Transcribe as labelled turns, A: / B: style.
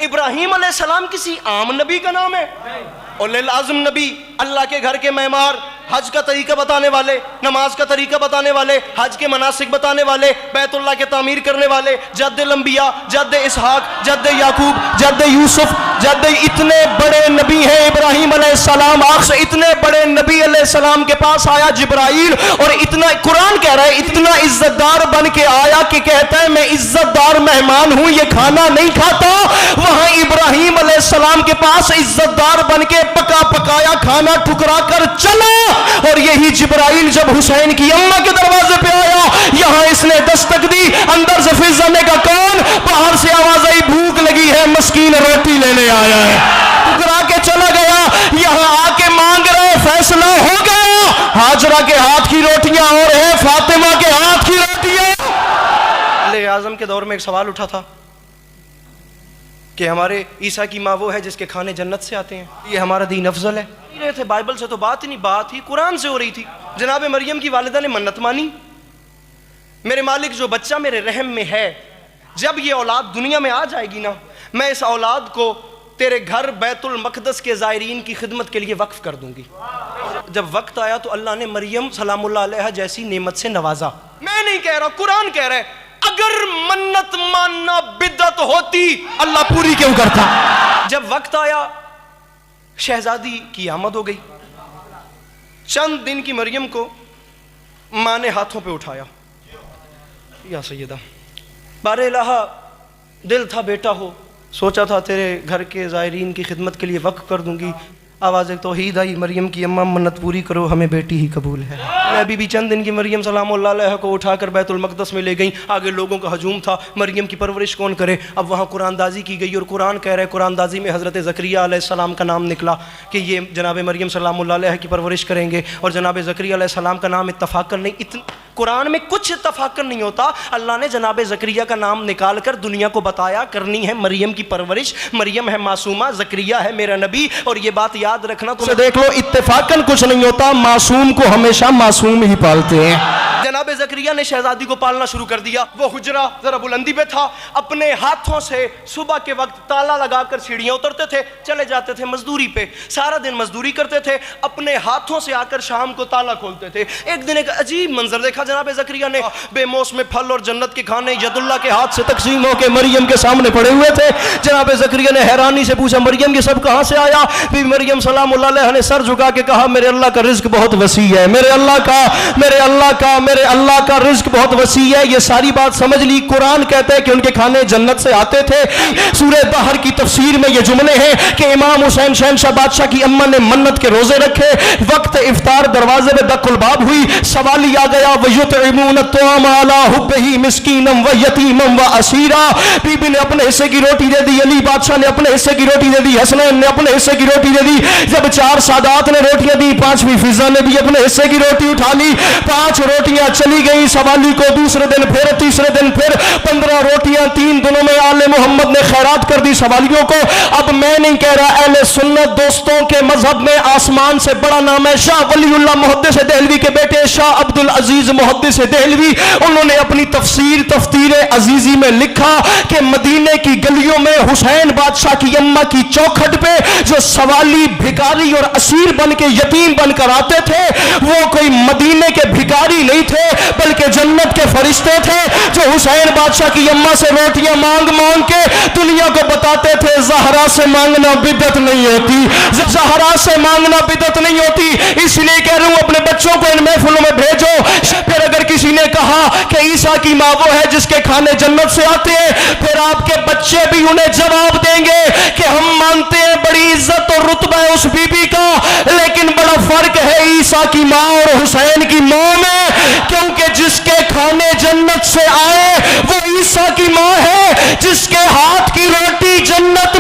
A: ابراہیم علیہ السلام کسی عام نبی کا نام ہے؟ اولل العزم نبی، اللہ کے گھر کے معمار، حج کا طریقہ بتانے والے، نماز کا طریقہ بتانے والے، حج کے مناسک بتانے والے، بیت اللہ کے تعمیر کرنے والے، جد الانبیاء، جد اسحاق، جد یعقوب، جد یوسف، جد اتنے بڑے نبی ہیں ابراہیم علیہ السلام۔ آخ سے اتنے بڑے نبی علیہ السلام کے پاس آیا جبرائیل، اور اتنا قرآن کہہ رہا ہے اتنا عزت دار بن کے آیا کہ کہتا ہے میں عزت دار مہمان ہوں، یہ کھانا نہیں کھاتا۔ وہاں ابراہیم علیہ السلام کے پاس عزت دار بن کے پکا پکایا کھانا ٹھکرا کر چلا، اور یہی جبرائیل جب حسین کی اماں کے دروازے پہ آیا، یہاں اس نے دستک دی، اندر سے فضا نے کہا کون؟ باہر سے آواز آئی بھوک لگی ہے، مسکین روٹی لینے آیا ہے۔ ٹھکرا کے چلا گیا، یہاں آ کے مانگ رہے، فیصلہ ہو گیا، ہاجرہ کے ہاتھ کی روٹیاں اور ہیں فاطمہ کے ہاتھ کی روٹیاں۔ علیہ اعظم کے دور میں ایک سوال اٹھا تھا کہ ہمارے عیسیٰ کی ماں وہ ہے جس کے کھانے جنت سے آتے ہیں، یہ ہمارا دین افضل ہے؟ رہے تھے بائبل سے تو بات ہی نہیں، بات ہی قرآن سے ہو رہی تھی۔ جناب مریم کی والدہ نے منت مانی، میرے مالک جو بچہ میرے رحم میں ہے، جب یہ اولاد دنیا میں آ جائے گی نا، میں اس اولاد کو تیرے گھر بیت المقدس کے زائرین کی خدمت کے لیے وقف کر دوں گی۔ جب وقت آیا تو اللہ نے مریم سلام اللہ علیہ جیسی نعمت سے نوازا۔ میں نہیں کہہ رہا، قرآن کہہ رہا ہے، اگر منت ماننا بدعت ہوتی اللہ پوری کیوں کرتا؟ جب وقت آیا شہزادی کی آمد ہو گئی، چند دن کی مریم کو ماں نے ہاتھوں پہ اٹھایا، یا سیدہ بار الہ دل تھا بیٹا ہو، سوچا تھا تیرے گھر کے زائرین کی خدمت کے لیے وقف کر دوں گی، آواز ایک توحید آئی، مریم کی اماں منت پوری کرو، ہمیں بیٹی ہی قبول ہے۔ ابھی بھی چند دن کی مریم سلام اللہ علیہ کو اٹھا کر بیت المقدس میں لے گئیں، آگے لوگوں کا ہجوم تھا، مریم کی پرورش کون کرے؟ اب وہاں قرآن دازی کی گئی، اور قرآن کہہ رہے، قرآن دازی میں حضرت زکریا علیہ السلام کا نام نکلا کہ یہ جناب مریم سلام اللہ علیہ کی پرورش کریں گے، اور جناب زکریا علیہ السلام کا نام اتفاقاً نہیں، قرآن میں کچھ اتفاقاً نہیں ہوتا، اللہ نے جناب زکریا کا نام نکال کر دنیا کو بتایا کرنی ہے مریم کی پرورش، مریم ہے معصومہ، زکریا ہے میرا نبی، اور یہ بات یاد رکھنا تمہیں دیکھ لو، اتفاقاً کچھ نہیں ہوتا، معصوم کو ہمیشہ معصوم ہی پالتے ہیں۔ جناب زکریا نے شہزادی کو پالنا شروع کر دیا، وہ حجرہ ذرا بلندی پہ تھا، اپنے ہاتھوں سے صبح کے وقت تالا لگا کر سیڑھیاں اترتے تھے، چلے جاتے تھے مزدوری پہ، سارا دن مزدوری کرتے تھے، اپنے ہاتھوں سے آ کر شام کو تالا کھولتے تھے۔ ایک دن ایک عجیب منظر دیکھا جناب زکریا نے، بے موسم پھل اور جنت کے کھانے ید اللہ کے ہاتھ سے تقسیم ہو کے مریم کے سامنے پڑے ہوئے تھے۔ جناب زکریا نے حیرانی سے پوچھا مریم یہ سب کہاں سے آیا؟ بی مریم سلام اللہ علیہ نے سر جھکا کے کہا میرے اللہ کا رزق بہت وسیع ہے، میرے اللہ کا رزق بہت وسیع ہے۔ یہ ساری بات سمجھ لی، قرآن کہتا ہے کہ ان کے کھانے جنت سے آتے تھے۔ سورہ دہر کی تفسیر میں یہ جملے ہیں کہ امام حسین شہنشاہ بادشاہ کی اماں نے منت کے روزے رکھے، وقت افطار دروازے میں دق الباب ہوئی، سوالی آ گیا وَيُطْعِمُونَ الطَّعَامَ عَلَىٰ حُبِّهِ مِسْكِينًا وَيَتِيمًا وَأَسِيرًا۔ بی بی نے اپنے حصے کی روٹی دے دی، علی بادشاہ نے اپنے حصے کی روٹی دے دی، حسنین نے اپنے حصے کی روٹی دے دی۔ جب چار سادات نے روٹیاں دی، پانچویں فضا نے بھی اپنے حصے کی روٹی اٹھا لی، 5 روٹیاں چلی گئی سوالی کو، دوسرے دن پھر، تیسرے دن پھر 15 روٹیاں 3 دنوں میں آل محمد نے خیرات کر دی سوالیوں کو۔ اب میں نہیں کہہ رہا، اہل سنت دوستوں کے مذہب میں آسمان سے بڑا نام ہے شاہ ولی اللہ محدث دہلوی کے بیٹے شاہ عبدالعزیز محدث دہلوی، انہوں نے اپنی تفسیر عزیزی میں لکھا کہ مدینے کی گلیوں میں حسین بادشاہ کی اماں کی چوکھٹ پہ جو سوالی بھکاری اور اسیر بن کے یتیم بن کر آتے تھے، وہ کوئی مدینے کے بھکاری نہیں تھے بلکہ جنت کے فرشتے تھے، جو حسین بادشاہ کی اماں سے روٹیاں مانگ مانگ کے دنیا کو بتاتے تھے زہرا سے مانگنا بدعت نہیں ہوتی، زہرا سے مانگنا بدعت نہیں ہوتی۔ اس لیے کہہ رہا ہوں اپنے بچوں کو ان محفلوں میں بھیجو۔ پھر اگر کسی نے کہا کہ عیسیٰ کی ماں وہ ہے جس کے کھانے جنت سے آتے ہیں، پھر آپ کے بچے بھی انہیں جواب دیں گے کہ ہم مانتے ہیں بڑی عزت اور رتبہ ہے اس بی بی کا، لیکن بڑا فرق ہے عیسیٰ کی ماں اور حسین کی ماں میں، کیونکہ جس کے کھانے جنت سے آئے وہ عیسیٰ کی ماں ہے، جس کے ہاتھ کی روٹی جنت